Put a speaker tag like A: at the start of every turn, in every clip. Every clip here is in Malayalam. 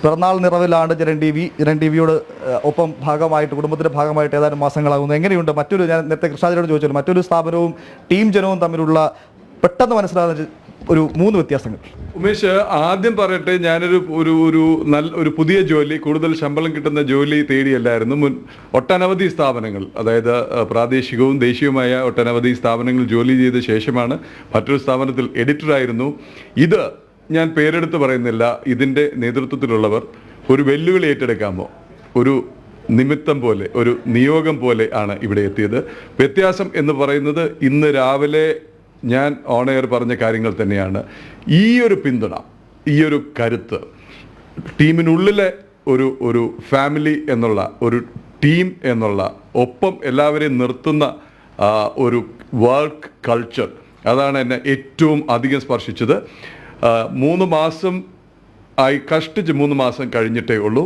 A: പിറന്നാൾ നിറവിലാണ് ജനൻ ടി വിയോട് ഒപ്പം ഭാഗമായിട്ട് കുടുംബത്തിൻ്റെ ഭാഗമായിട്ട് ഏതാനും മാസങ്ങളാകുന്നു. എങ്ങനെയുണ്ട് ഞാൻ നേരത്തെ കൃഷ്ണാജിനോട് ചോദിച്ചല്ലോ, മറ്റൊരു സ്ഥാപനവും ടീം ജനവും തമ്മിലുള്ള പെട്ടെന്ന് മനസ്സിലാകുന്ന ഒരു 3 വ്യത്യാസങ്ങൾ?
B: ഉമേഷ്, ആദ്യം പറയട്ടെ, ഞാനൊരു ഒരു പുതിയ ജോലി, കൂടുതൽ ശമ്പളം കിട്ടുന്ന ജോലി തേടിയല്ലായിരുന്നു. ഒട്ടനവധി സ്ഥാപനങ്ങൾ, അതായത് പ്രാദേശികവും ദേശീയവുമായ ഒട്ടനവധി സ്ഥാപനങ്ങൾ ജോലി ചെയ്ത ശേഷമാണ് മറ്റൊരു സ്ഥാപനത്തിൽ എഡിറ്ററായിരുന്നു. ഇത് ഞാൻ പേരെടുത്ത് പറയുന്നില്ല. ഇതിൻ്റെ നേതൃത്വത്തിലുള്ളവർ ഒരു വെല്ലുവിളി ഏറ്റെടുക്കാമോ, ഒരു നിമിത്തം പോലെ, ഒരു നിയോഗം പോലെ ആണ് ഇവിടെ എത്തിയത്. വ്യത്യാസം എന്ന് പറയുന്നത് ഇന്ന് രാവിലെ ഞാൻ ഓൺ എയർ പറഞ്ഞ കാര്യങ്ങൾ തന്നെയാണ്. ഈ ഒരു പിന്തുണ, ഈ ഒരു കരുത്ത്, ടീമിനുള്ളിലെ ഒരു ഫാമിലി എന്നുള്ള, ഒരു ടീം എന്നുള്ള, ഒപ്പം എല്ലാവരെയും നിർത്തുന്ന ഒരു വർക്ക് കൾച്ചർ, അതാണ് എന്നെ ഏറ്റവും അധികം സ്പർശിച്ചത്. 3 മാസം ആയി, കഷ്ടിച്ച് 3 മാസം കഴിഞ്ഞിട്ടേ ഉള്ളൂ.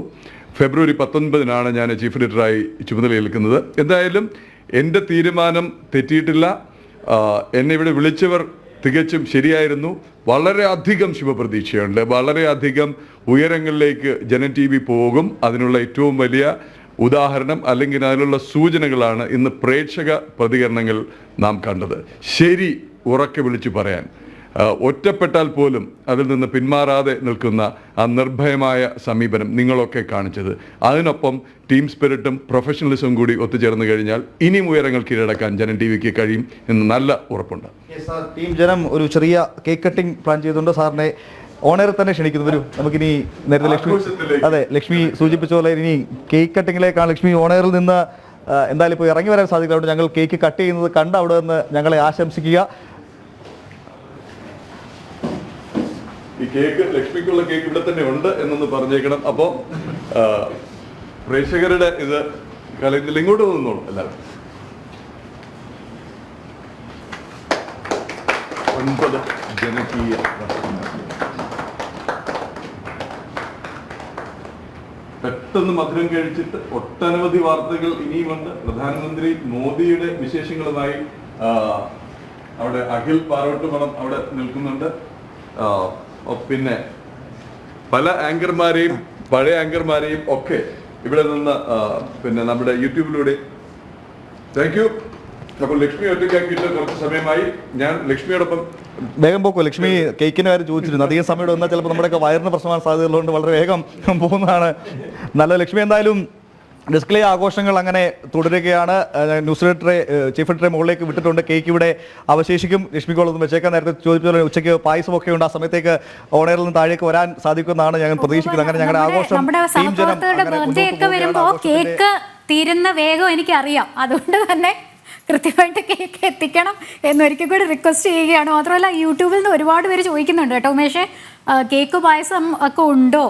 B: ഫെബ്രുവരി 19 ഞാൻ ചീഫ് എഡിറ്ററായി ചുമതലയേൽക്കുന്നത്. എന്തായാലും എൻ്റെ തീരുമാനം തെറ്റിയിട്ടില്ല. എന്നെ ഇവിടെ വിളിച്ചവർ തികച്ചും ശരിയായിരുന്നു. വളരെയധികം ശുഭപ്രതീക്ഷയുണ്ട്. വളരെയധികം ഉയരങ്ങളിലേക്ക് ജനൻ ടി വി പോകും. അതിനുള്ള ഏറ്റവും വലിയ ഉദാഹരണം, അല്ലെങ്കിൽ അതിനുള്ള സൂചനകളാണ് ഇന്ന് പ്രേക്ഷക പ്രതികരണങ്ങൾ നാം കണ്ടത്. ശരി ഉറക്കെ വിളിച്ചു പറയാൻ, ഒറ്റപ്പെട്ടാൽ പോലും അതിൽ നിന്ന് പിന്മാറാതെ നിൽക്കുന്ന ആ നിർഭയമായ സമീപനം നിങ്ങളൊക്കെ കാണിച്ചത്. അതിനൊപ്പം ടീം സ്പിരിറ്റും പ്രൊഫഷണലിസവും കൂടി ഒത്തുചേർന്ന് കഴിഞ്ഞാൽ ഇനിയും ഉയരങ്ങൾ കീഴടക്കാൻ ജനൻ ടി വിക്ക് കഴിയും എന്ന് നല്ല ഉറപ്പുണ്ട്.
A: ടീം ജനം ഒരു ചെറിയ കേക്ക് കട്ടിംഗ് പ്ലാൻ ചെയ്തുകൊണ്ട് സാറിനെ ഓണർ തന്നെ ക്ഷണിക്കുന്നു. വരും, നമുക്കിനി നേരത്തെ ലക്ഷ്മി സൂചിപ്പിച്ച പോലെ ഇനി കേക്ക് കട്ടിങ്ങിലേക്കാണ്. ലക്ഷ്മി ഓണറിൽ നിന്ന് എന്തായാലും ഇപ്പോൾ ഇറങ്ങി വരാൻ സാധിക്കില്ല. ഞങ്ങൾ കേക്ക് കട്ട് ചെയ്യുന്നത് കണ്ട് അവിടെ നിന്ന് ഞങ്ങളെ ആശംസിക്കുക.
B: ഈ കേക്ക്, ലക്ഷ്മിക്കുള്ള കേക്ക് ഇവിടെ തന്നെ ഉണ്ട് എന്നൊന്ന് പറഞ്ഞേക്കണം. അപ്പോൾ പ്രേക്ഷകരുടെ ഇത് കലയിൽ ഇങ്ങോട്ട് നിന്നോളൂ എല്ലാവരും. 9 ജനകീയ പെട്ടെന്ന് മധുരം കഴിച്ചിട്ട് ഒട്ടനവധി വാർത്തകൾ ഇനിയുമുണ്ട്. പ്രധാനമന്ത്രി മോദിയുടെ വിശേഷങ്ങളുമായി അവിടെ അഖിൽ പാറോട്ടുമണം അവിടെ നിൽക്കുന്നുണ്ട്. പിന്നെ പല ആങ്കർമാരെയും, പഴയ ആങ്കർമാരെയും ഒക്കെ ഇവിടെ നിന്ന് പിന്നെ നമ്മുടെ യൂട്യൂബിലൂടെ. Thank you. അപ്പോൾ ലക്ഷ്മി ഒറ്റയ്ക്കാക്കിയിട്ട് കുറച്ച് സമയമായി. ഞാൻ ലക്ഷ്മിയോടൊപ്പം
A: വേഗം പോക്കോ. ലക്ഷ്മി കേക്കിന് കാര്യം ചോദിച്ചിരുന്നു. അധികം സമയം വന്നാൽ ചിലപ്പോൾ നമ്മുടെയൊക്കെ വയറിന് പ്രശ്നമാണ് സാധ്യതയുള്ളതുകൊണ്ട് വളരെ വേഗം പോകുന്നതാണ് നല്ല. ലക്ഷ്മി, എന്തായാലും ഡിസ്പ്ലേ ആഘോഷങ്ങൾ അങ്ങനെ തുടരുകയാണ്. ന്യൂസ് എഡിറ്ററെ, ചീഫ് എഡിറ്ററെ മുകളിലേക്ക് വിട്ടിട്ടുണ്ട്. കേക്ക് ഇവിടെ അവശേഷിക്കും. ലക്ഷ്മിക്കോളൊന്നും വെച്ചേക്കാൻ നേരത്തെ ചോദിച്ചതുപോലെ ഉച്ചയ്ക്ക് പായസമൊക്കെ ഉണ്ട്. ആ സമയത്തേക്ക് ഓണറിൽ നിന്ന് താഴേക്ക് വരാൻ സാധിക്കുമെന്നാണ് ഞങ്ങൾ പ്രതീക്ഷിക്കുന്നത്. അങ്ങനെ ഞങ്ങളുടെ ആഘോഷം
C: കേക്ക് തീരുന്ന വേഗം എനിക്കറിയാം. അതുകൊണ്ട് തന്നെ കൃത്യമായിട്ട് കേക്ക് എത്തിക്കണം എന്നൊരിക്കൽ കൂടി റിക്വസ്റ്റ് ചെയ്യുകയാണ്. മാത്രമല്ല യൂട്യൂബിൽ നിന്ന് ഒരുപാട് പേര് ചോദിക്കുന്നുണ്ട് കേട്ടോ ഉമേഷേ, കേക്ക് പായസം ഒക്കെ ഉണ്ടോ,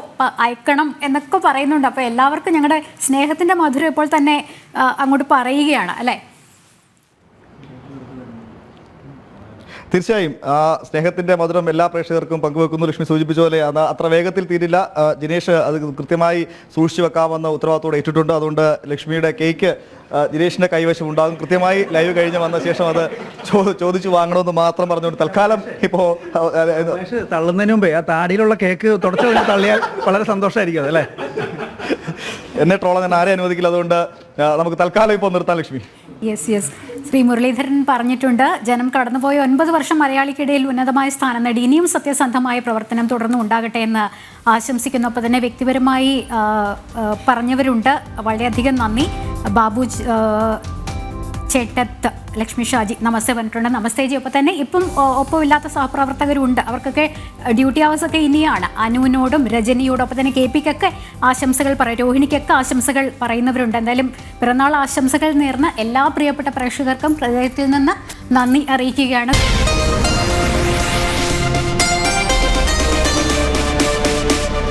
C: അയക്കണം എന്നൊക്കെ പറയുന്നുണ്ട്. അപ്പോൾ എല്ലാവർക്കും ഞങ്ങളുടെ സ്നേഹത്തിൻ്റെ മധുരം ഇപ്പോൾ തന്നെ അങ്ങോട്ട് പറയുകയാണ് അല്ലേ?
A: തീർച്ചയായും ആ സ്നേഹത്തിൻ്റെ മധുരം എല്ലാ പ്രേക്ഷകർക്കും പങ്കുവെക്കുന്നു. ലക്ഷ്മി സൂചിപ്പിച്ച പോലെ അത് അത്ര വേഗത്തിൽ തീരില്ല. ജിനേഷ് അത് കൃത്യമായി സൂക്ഷിച്ചു വെക്കാമെന്ന ഉത്തരവാദിത്തോടെ ഇട്ടിട്ടുണ്ട്. അതുകൊണ്ട് ലക്ഷ്മിയുടെ കേക്ക് ജിനേഷിൻ്റെ കൈവശം ഉണ്ടാകും. കൃത്യമായി ലൈവ് കഴിഞ്ഞ് വന്ന ശേഷം അത് ചോദിച്ചു വാങ്ങണമെന്ന് മാത്രം പറഞ്ഞുകൊണ്ട് തൽക്കാലം ഇപ്പോൾ
D: തള്ളുന്നതിന് മുമ്പേ ആ താടിയിലുള്ള കേക്ക് തുടച്ചു തള്ളിയാൽ വളരെ സന്തോഷമായിരിക്കും അല്ലേ?
A: എന്നെ ട്രോളാൻ ഞാൻ ആരെയും അനുവദിക്കില്ല. അതുകൊണ്ട് നമുക്ക് തൽക്കാലം ഇപ്പോൾ നിർത്താം ലക്ഷ്മി.
C: യെസ്. ശ്രീ മുരളീധരൻ പറഞ്ഞിട്ടുണ്ട്, ജനം കടന്നുപോയ 9 വർഷം മലയാളിക്കിടയിൽ ഉന്നതമായ സ്ഥാനം നേടി. ഇനിയും സത്യസന്ധമായ പ്രവർത്തനം തുടർന്ന് ഉണ്ടാകട്ടെ എന്ന് ആശംസിക്കുന്നു. അപ്പോൾ തന്നെ വ്യക്തിപരമായി പറഞ്ഞവരുണ്ട്. വളരെയധികം നന്ദി. ബാബു ചേട്ടത്ത്, ലക്ഷ്മി ഷാജി നമസ്തേ പറഞ്ഞിട്ടുണ്ട്. നമസ്തേ ജി. ഒപ്പം തന്നെ ഇപ്പം ഒപ്പമില്ലാത്ത സഹപ്രവർത്തകരുണ്ട്. അവർക്കൊക്കെ ഡ്യൂട്ടി അവേഴ്സ് ഒക്കെ ഇനിയാണ്. അനുവിനോടും രജനിയോടും ഒപ്പം തന്നെ KP-ക്കൊക്കെ ആശംസകൾ പറയും, രോഹിണിക്കൊക്കെ ആശംസകൾ പറയുന്നവരുണ്ട്. എന്തായാലും പിറന്നാൾ ആശംസകൾ നേർന്ന് എല്ലാ പ്രിയപ്പെട്ട പ്രേക്ഷകർക്കും ഹൃദയത്തിൽ നിന്ന് നന്ദി അറിയിക്കുകയാണ്.